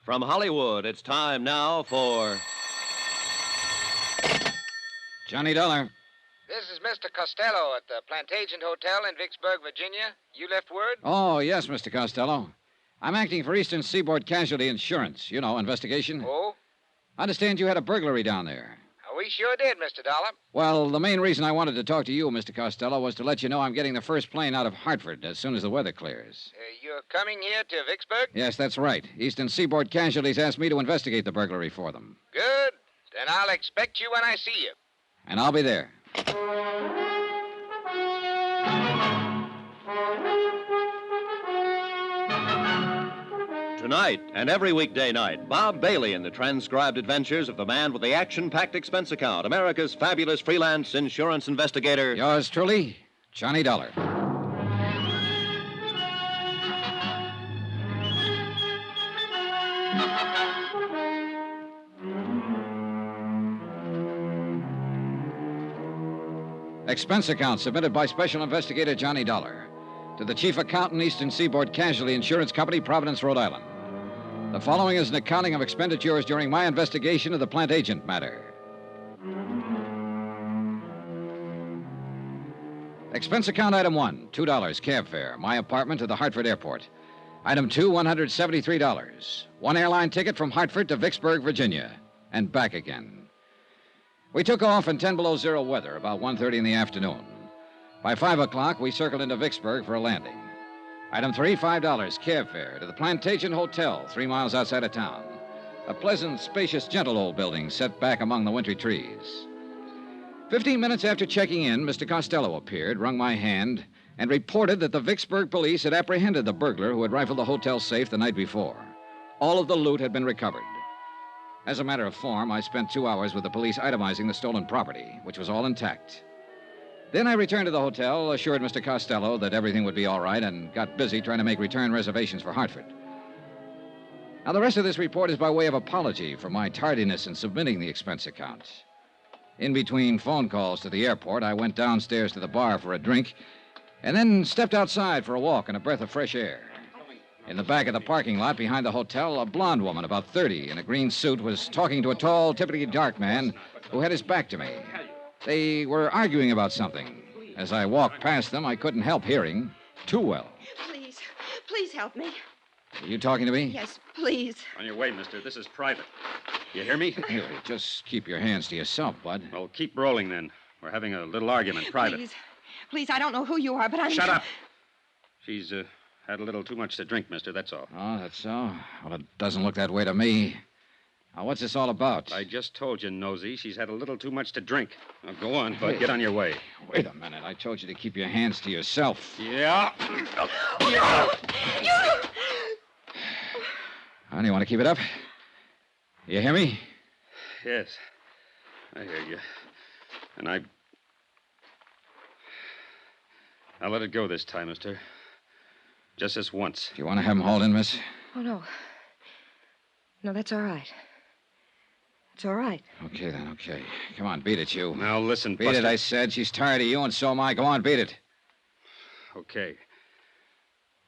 From Hollywood, it's time now for... Johnny Dollar. This is Mr. Costello at the Plantagent Hotel in Vicksburg, Virginia. You left word? Oh, yes, Mr. Costello. I'm acting for Eastern Seaboard Casualty Insurance. You know, investigation. Oh? I understand you had a burglary down there. We sure did, Mr. Dollar. Well, the main reason I wanted to talk to you, Mr. Costello, was to let you know I'm getting the first plane out of Hartford as soon as the weather clears. You're coming here to Vicksburg? Yes, that's right. Eastern Seaboard Casualties asked me to investigate the burglary for them. Good. Then I'll expect you when I see you. And I'll be there. Tonight and every weekday night, Bob Bailey in the transcribed adventures of the man with the action-packed expense account, America's fabulous freelance insurance investigator. Yours truly, Johnny Dollar. Expense account submitted by Special Investigator Johnny Dollar to the Chief Accountant, Eastern Seaboard Casualty Insurance Company, Providence, Rhode Island. The following is an accounting of expenditures during my investigation of the Plantagent matter. Expense account item 1, $2 cab fare, my apartment to the Hartford airport. Item 2, $173. One airline ticket from Hartford to Vicksburg, Virginia, and back again. We took off in 10 below zero weather about 1:30 in the afternoon. By 5 o'clock, we circled into Vicksburg for a landing. Item 3, $5 cab fare to the Plantagent Hotel, 3 miles outside of town. A pleasant, spacious, gentle old building set back among the wintry trees. 15 minutes after checking in, Mr. Costello appeared, wrung my hand, and reported that the Vicksburg police had apprehended the burglar who had rifled the hotel safe the night before. All of the loot had been recovered. As a matter of form, I spent 2 hours with the police itemizing the stolen property, which was all intact. Then I returned to the hotel, assured Mr. Costello that everything would be all right, and got busy trying to make return reservations for Hartford. Now, the rest of this report is by way of apology for my tardiness in submitting the expense account. In between phone calls to the airport, I went downstairs to the bar for a drink, and then stepped outside for a walk and a breath of fresh air. In the back of the parking lot behind the hotel, a blonde woman about 30 in a green suit was talking to a tall, typically dark man who had his back to me. They were arguing about something. As I walked past them, I couldn't help hearing too well. Please help me. Are you talking to me? Yes, please. On your way, mister. This is private. You hear me? Here, just keep your hands to yourself, bud. Well, keep rolling, then. We're having a little argument, private. Please, I don't know who you are, but I'm... Shut up! She's, had a little too much to drink, mister, that's all. Oh, that's so? Well, it doesn't look that way to me. Now, what's this all about? I just told you, Nosy, she's had a little too much to drink. Now, go on, bud. Get on your way. Wait a minute. I told you to keep your hands to yourself. Yeah. Honey, you want to keep it up? You hear me? Yes. I hear you. And I'll let it go this time, mister. Just this once. Do you want to have him hauled in, miss? Oh, no. No, that's all right. It's all right. Okay, then, okay. Come on, beat it, you. Now, listen, Beat Buster. it, I said. She's tired of you, and so am I. Go on, beat it. Okay.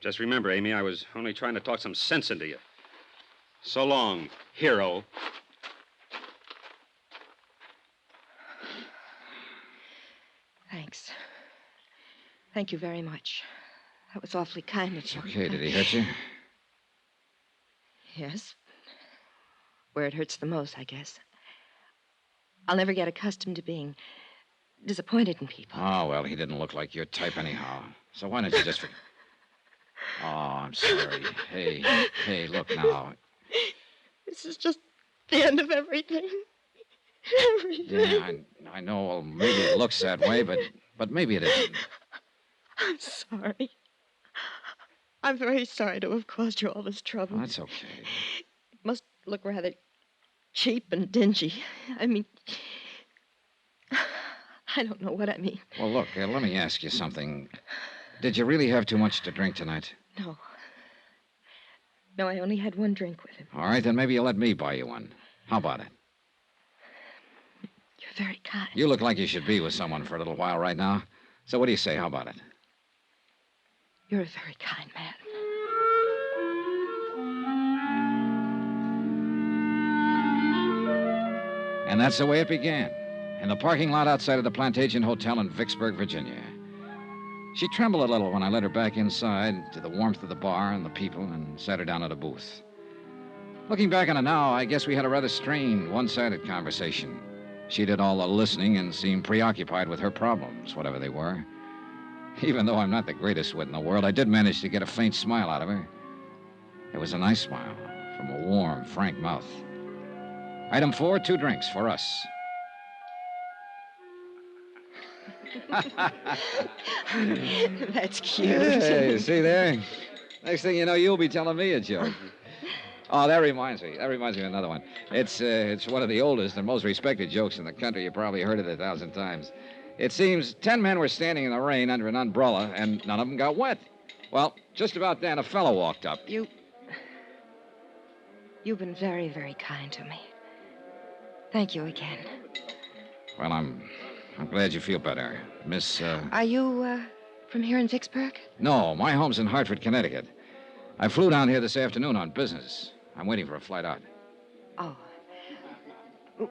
Just remember, Amy, I was only trying to talk some sense into you. So long, hero. Thanks. Thank you very much. That was awfully kind of you. Okay, did he hurt you? Yes. Where it hurts the most, I guess. I'll never get accustomed to being disappointed in people. Oh, well, he didn't look like your type anyhow. So why don't you just... Oh, I'm sorry. Hey, look now. This is just the end of everything. Everything. Yeah, I know. Well, maybe it looks that way, but maybe it isn't. I'm sorry. I'm very sorry to have caused you all this trouble. That's okay. It must look rather cheap and dingy. I mean, I don't know what I mean. Well, look, let me ask you something. Did you really have too much to drink tonight? No. No, I only had one drink with him. All right, then maybe you'll let me buy you one. How about it? You're very kind. You look like you should be with someone for a little while right now. So what do you say? How about it? You're a very kind man. And that's the way it began, in the parking lot outside of the Plantagent Hotel in Vicksburg, Virginia. She trembled a little when I led her back inside to the warmth of the bar and the people and sat her down at a booth. Looking back on it now, I guess we had a rather strained, one-sided conversation. She did all the listening and seemed preoccupied with her problems, whatever they were. Even though I'm not the greatest wit in the world, I did manage to get a faint smile out of her. It was a nice smile from a warm, frank mouth. Item 4, 2 drinks for us. That's cute. Hey, see there? Next thing you know, you'll be telling me a joke. Oh, that reminds me. Of another one. It's one of the oldest and most respected jokes in the country. You probably heard it 1,000 times. It seems 10 men were standing in the rain under an umbrella, and none of them got wet. Well, just about then, a fellow walked up. You've been very, very kind to me. Thank you again. Well, I'm glad you feel better. Miss, Are you, from here in Vicksburg? No, my home's in Hartford, Connecticut. I flew down here this afternoon on business. I'm waiting for a flight out. Oh.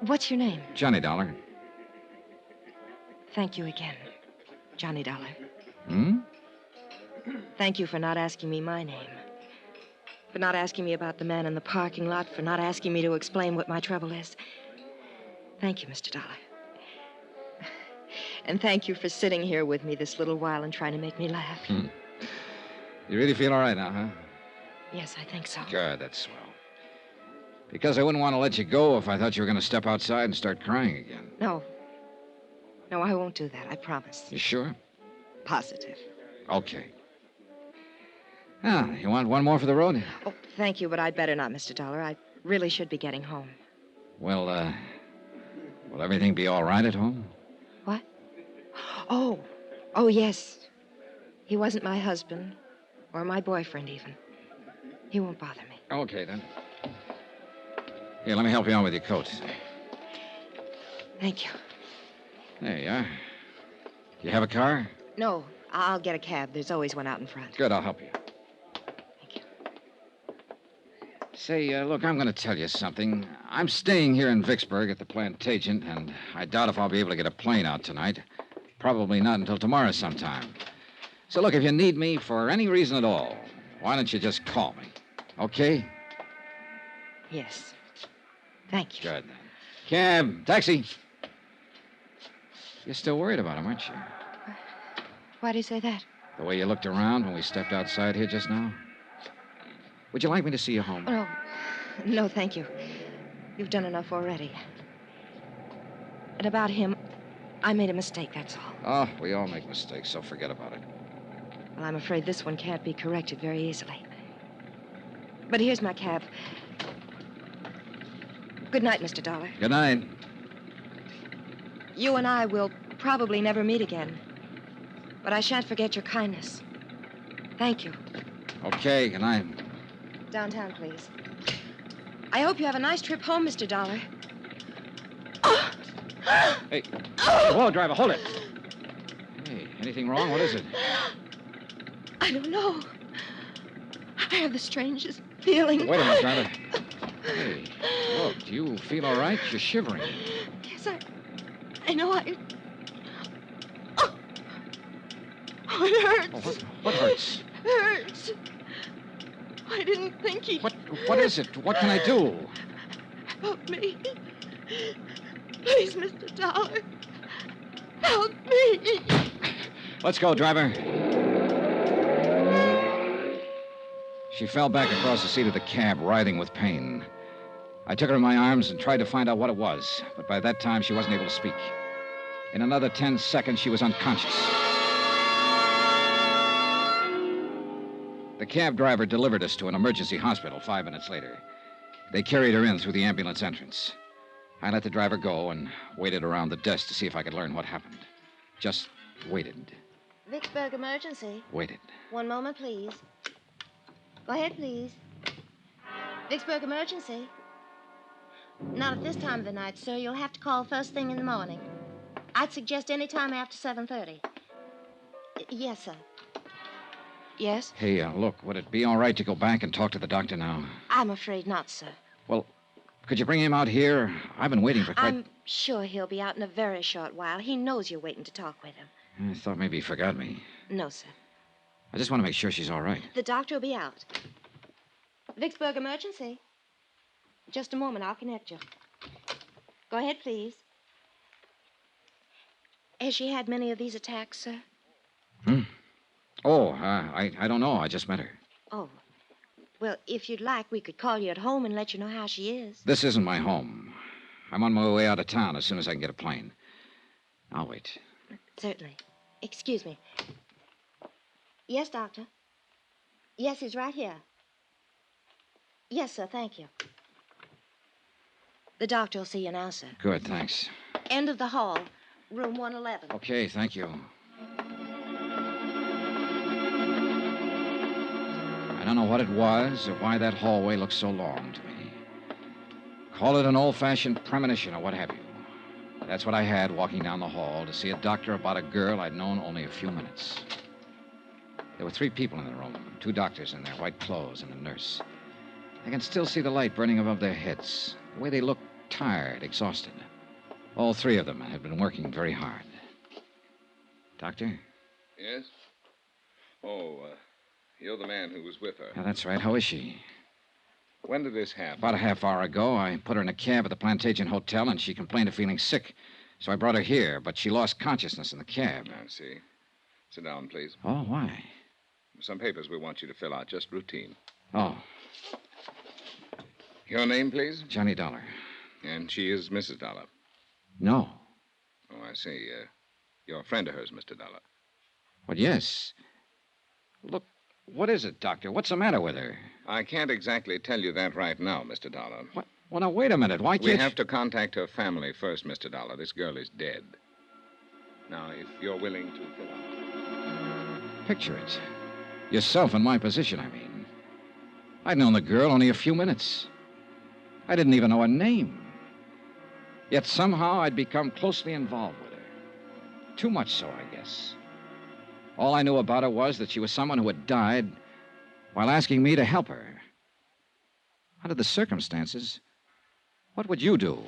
What's your name? Johnny Dollar. Thank you again, Johnny Dollar. Hmm? Thank you for not asking me my name. For not asking me about the man in the parking lot. For not asking me to explain what my trouble is. Thank you, Mr. Dollar. And thank you for sitting here with me this little while and trying to make me laugh. You really feel all right now, huh? Yes, I think so. Good, that's swell. Because I wouldn't want to let you go if I thought you were going to step outside and start crying again. No. No, I won't do that, I promise. You sure? Positive. Okay. Ah, you want one more for the road? Oh, thank you, but I'd better not, Mr. Dollar. I really should be getting home. Well, will everything be all right at home? What? Oh, yes. He wasn't my husband, or my boyfriend, even. He won't bother me. Okay, then. Here, let me help you out with your coat. Thank you. There you are. You have a car? No, I'll get a cab. There's always one out in front. Good, I'll help you. Thank you. Say, look, I'm going to tell you something. I'm staying here in Vicksburg at the Plantagent, and I doubt if I'll be able to get a plane out tonight. Probably not until tomorrow sometime. So, look, if you need me for any reason at all, why don't you just call me? Okay? Yes. Thank you. Good. Cab, taxi. You're still worried about him, aren't you? Why do you say that? The way you looked around when we stepped outside here just now? Would you like me to see you home? Oh, no, thank you. You've done enough already. And about him, I made a mistake, that's all. Oh, we all make mistakes, so forget about it. Well, I'm afraid this one can't be corrected very easily. But here's my cab. Good night, Mr. Dollar. Good night. You and I will probably never meet again. But I shan't forget your kindness. Thank you. Okay, good night. Downtown, please. I hope you have a nice trip home, Mr. Dollar. Hey, whoa, driver, hold it. Hey, anything wrong? What is it? I don't know. I have the strangest feeling. Wait a minute, driver. Hey, look, do you feel all right? You're shivering. Yes, I know I... Oh, it hurts. Oh, what hurts? It hurts. I didn't think he... What is it? What can I do? Help me. Please, Mr. Dollar. Help me. Let's go, driver. She fell back across the seat of the cab, writhing with pain. I took her in my arms and tried to find out what it was, but by that time she wasn't able to speak. In another 10 seconds, she was unconscious. The cab driver delivered us to an emergency hospital 5 minutes later. They carried her in through the ambulance entrance. I let the driver go and waited around the desk to see if I could learn what happened. Just waited. Vicksburg emergency. Waited. One moment, please. Go ahead, please. Vicksburg emergency. Not at this time of the night, sir. You'll have to call first thing in the morning. I'd suggest any time after 7:30. Yes, sir. Yes? Hey, look, would it be all right to go back and talk to the doctor now? I'm afraid not, sir. Well, Could you bring him out here? I've been waiting for quite... I'm sure he'll be out in a very short while. He knows you're waiting to talk with him. I thought maybe he forgot me. No, sir. I just want to make sure she's all right. The doctor will be out. Vicksburg emergency. Just a moment, I'll connect you. Go ahead, please. Has she had many of these attacks, sir? Oh, I don't know. I just met her. Oh. Well, if you'd like, we could call you at home and let you know how she is. This isn't my home. I'm on my way out of town as soon as I can get a plane. I'll wait. Certainly. Excuse me. Yes, doctor. Yes, he's right here. Yes, sir, thank you. The doctor will see you now, sir. Good, thanks. End of the hall, room 111. Okay, thank you. I don't know what it was or why that hallway looked so long to me. Call it an old-fashioned premonition or what have you. That's what I had walking down the hall to see a doctor about a girl I'd known only a few minutes. There were 3 people in the room, 2 doctors in their white clothes and a nurse. I can still see the light burning above their heads, the way they looked tired, exhausted. All 3 of them had been working very hard. Doctor? Yes? Oh, you're the man who was with her. Yeah, that's right. How is she? When did this happen? About a half hour ago, I put her in a cab at the Plantagent Hotel, and she complained of feeling sick. So I brought her here, but she lost consciousness in the cab. I see. Sit down, please. Oh, why? Some papers we want you to fill out, just routine. Oh, Your name, please? Johnny Dollar. And she is Mrs. Dollar. No. Oh, I see. You're a friend of hers, Mr. Dollar. But yes. Look, what is it, Doctor? What's the matter with her? I can't exactly tell you that right now, Mr. Dollar. What? Well, now, wait a minute. Why can't We have to contact her family first, Mr. Dollar. This girl is dead. Now, if you're willing to fill out... Picture it. Yourself in my position, I mean. I'd known the girl only a few minutes. I didn't even know her name. Yet somehow I'd become closely involved with her. Too much so, I guess. All I knew about her was that she was someone who had died while asking me to help her. Under the circumstances, what would you do?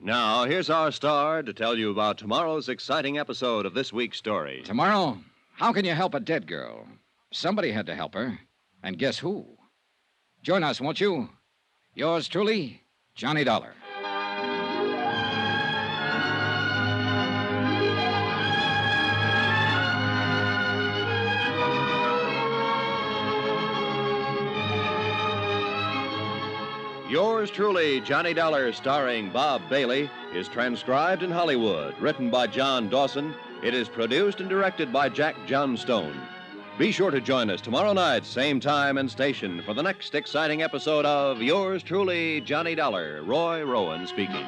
Now, here's our star to tell you about tomorrow's exciting episode of this week's story. Tomorrow, how can you help a dead girl? Somebody had to help her. And guess who? Join us, won't you? Yours truly, Johnny Dollar. Yours truly, Johnny Dollar, starring Bob Bailey, is transcribed in Hollywood, written by John Dawson. It is produced and directed by Jack Johnstone. Be sure to join us tomorrow night, same time and station, for the next exciting episode of Yours truly, Johnny Dollar. Roy Rowan speaking.